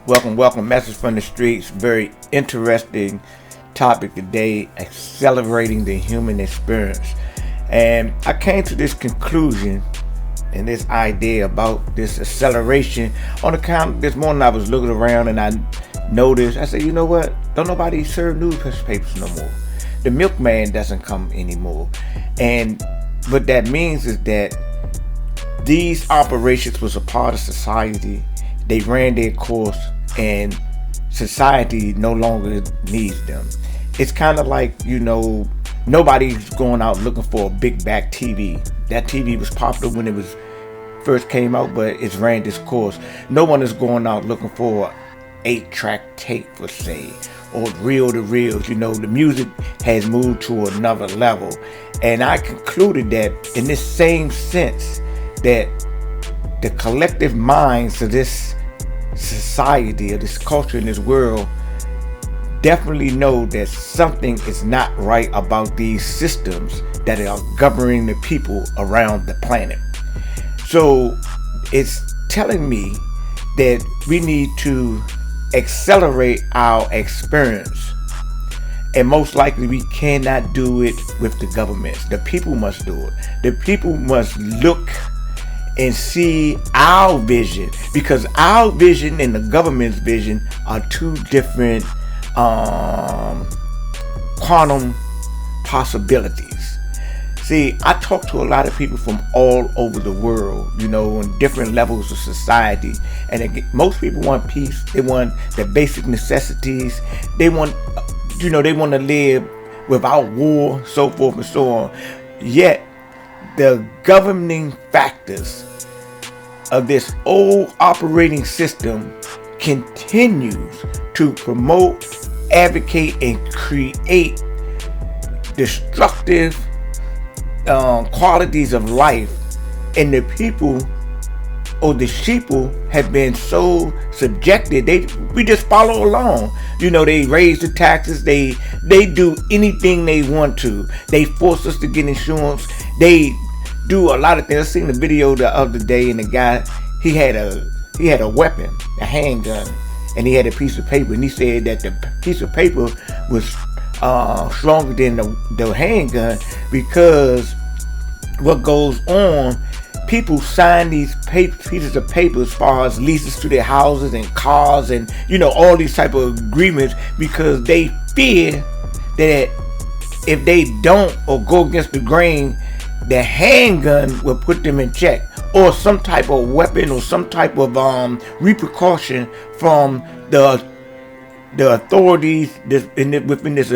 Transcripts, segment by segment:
Welcome. Message from the streets. Very interesting topic today, accelerating the human experience. And I came to this conclusion and this idea about this acceleration on account this morning I was looking around and I noticed, I said, you know what? Don't nobody serve newspapers no more. The milkman doesn't come anymore. And what that means is that these operations was a part of society. They ran their course and society no longer needs them. It's kind of like, nobody's going out looking for a big back TV. That TV was popular when it was first came out, but it's ran this course. No one is going out looking for 8-track tape, per se, or reel to reels. The music has moved to another level. And I concluded that in this same sense, that the collective minds of this society, of this culture in this world, definitely know that something is not right about these systems that are governing the people around the planet. So it's telling me that we need to accelerate our experience, and most likely we cannot do it with the governments. The people must do it. The people must look and see our vision, because our vision and the government's vision are two different quantum possibilities. See, I talk to a lot of people from all over the world, on different levels of society, and most people want peace. They want the basic necessities. They want, they want to live without war, so forth and so on. Yet the governing factors of this old operating system continues to promote, advocate, and create destructive qualities of life, and the people or the sheeple have been so subjected. We just follow along. They raise the taxes. They do anything they want to. They force us to get insurance. They do a lot of things. I seen a video the other day, and the guy, he had a weapon, a handgun, and he had a piece of paper, and he said that the piece of paper was stronger than the handgun, because what goes on, people sign these pieces of paper as far as leases to their houses and cars and all these type of agreements, because they fear that if they don't or go against the grain, the handgun will put them in check, or some type of weapon, or some type of repercussion from the authorities within this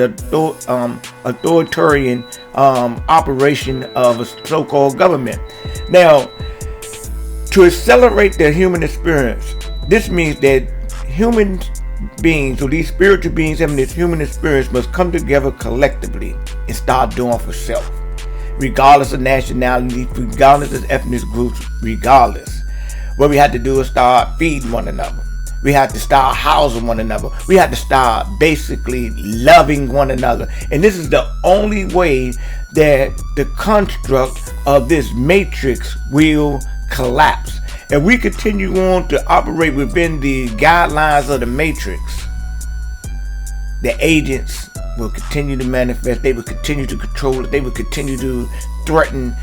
authoritarian operation of a so-called government. Now, to accelerate the human experience, this means that human beings, or these spiritual beings having this human experience, must come together collectively and start doing for self, regardless of nationality, regardless of ethnic groups, regardless. What we have to do is start feeding one another. We have to start housing one another. We have to start basically loving one another. And this is the only way that the construct of this matrix will collapse. If we continue on to operate within the guidelines of the matrix, the agents will continue to manifest. They will continue to control it. They will continue to threaten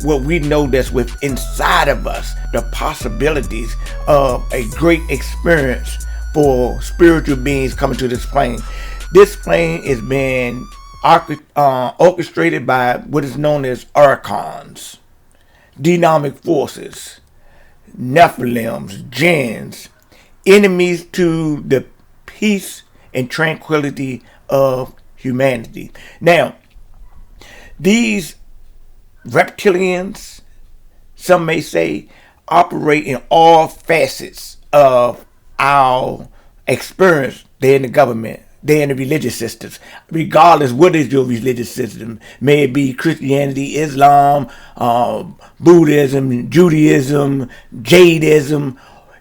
what we know that's within inside of us, the possibilities of a great experience for spiritual beings coming to this plane. This plane is being orchestrated by what is known as archons, dynamic forces, Nephilims, jinns, enemies to the peace and tranquility of humanity. Now, these reptilians, some may say, operate in all facets of our experience. They're in the government, they're in the religious systems. Regardless, what is your religious system? May it be Christianity, Islam, Buddhism, Judaism, Jadeism,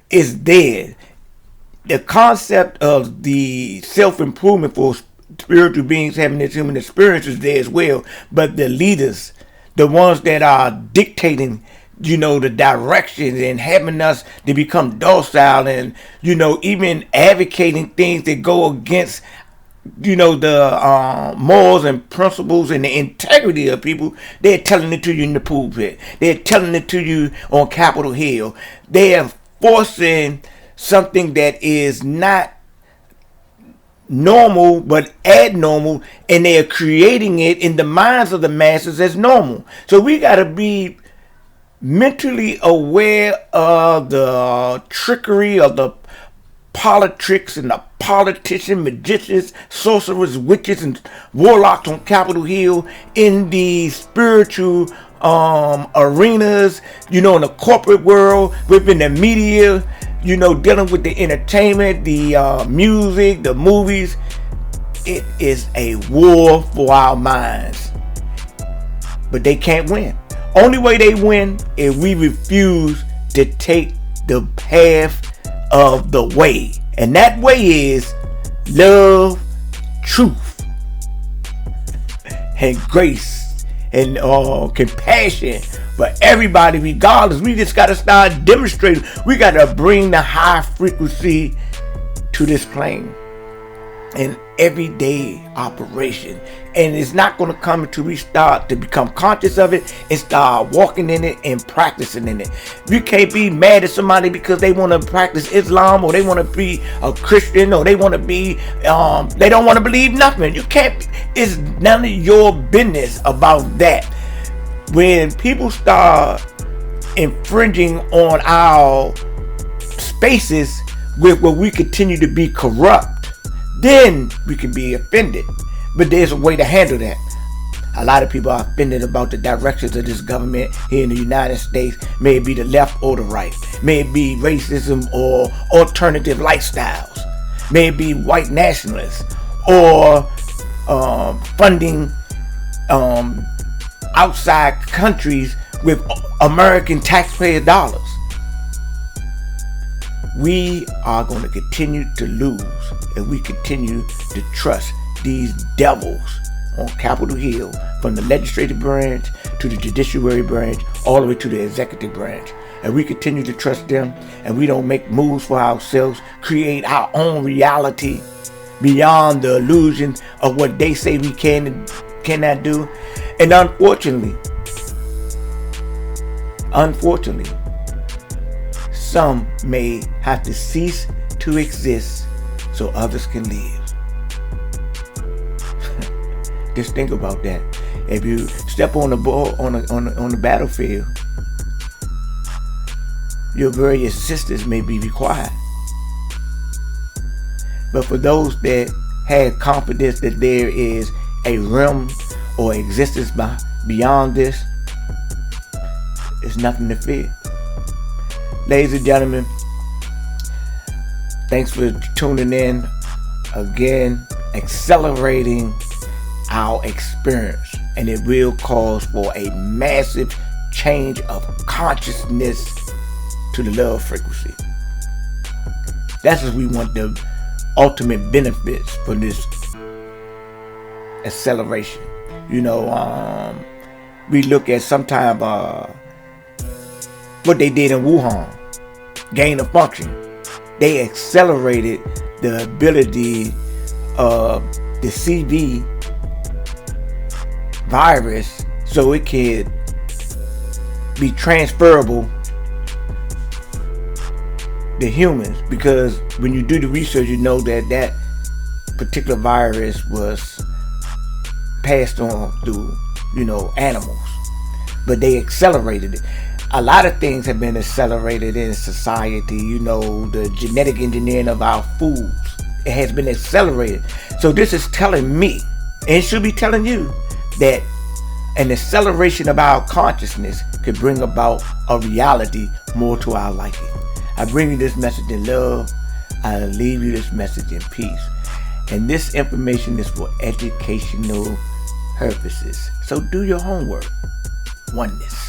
is there. The concept of the self-improvement for spiritual beings having this human experience is there as well. But the leaders, the ones that are dictating the directions and having us to become docile and, even advocating things that go against, the morals and principles and the integrity of people. They're telling it to you in the pulpit. They're telling it to you on Capitol Hill. They are forcing something that is not normal but abnormal, and they are creating it in the minds of the masses as normal. So we got to be mentally aware of the trickery of the politics and the politicians, magicians, sorcerers, witches, and warlocks on Capitol Hill, in the spiritual arenas, in the corporate world, within the media, dealing with the entertainment, the music, the movies. It is a war for our minds. But they can't win. Only way they win is we refuse to take the path of the way. And that way is love, truth, and grace, and compassion for everybody regardless. We just got to start demonstrating. We got to bring the high frequency to this plane in everyday operation. And it's not going to come until we start to become conscious of it and start walking in it and practicing in it. You can't be mad at somebody because they want to practice Islam, or they want to be a Christian, or they want to be they don't want to believe nothing. You can't. It's none of your business about that. When people start infringing on our spaces with where we continue to be corrupt, then we can be offended. But there's a way to handle that. A lot of people are offended about the directions of this government here in the United States. May it be the left or the right. May it be racism or alternative lifestyles. May it be white nationalists or funding outside countries with American taxpayer dollars. We are going to continue to lose if we continue to trust these devils on Capitol Hill, from the legislative branch to the judiciary branch, all the way to the executive branch. And we continue to trust them, and we don't make moves for ourselves, create our own reality beyond the illusion of what they say we can and cannot do. And unfortunately, some may have to cease to exist so others can live. Just think about that. If you step on the ball on the battlefield, your very existence may be required. But for those that have confidence that there is a realm or existence beyond this, there's nothing to fear. Ladies and gentlemen, thanks for tuning in. Again, accelerating our experience, and it will cause for a massive change of consciousness to the love frequency. That's what we want, the ultimate benefits for this acceleration. We look at sometime what they did in Wuhan, gain of function. They accelerated the ability of the CV virus so it could be transferable to humans, because when you do the research, you know that particular virus was passed on through animals, but they accelerated it. A lot of things have been accelerated in society. The genetic engineering of our foods, it has been accelerated. So this is telling me, and it should be telling you, that an acceleration of our consciousness could bring about a reality more to our liking. I bring you this message in love. I leave you this message in peace. And this information is for educational purposes. So do your homework. Oneness.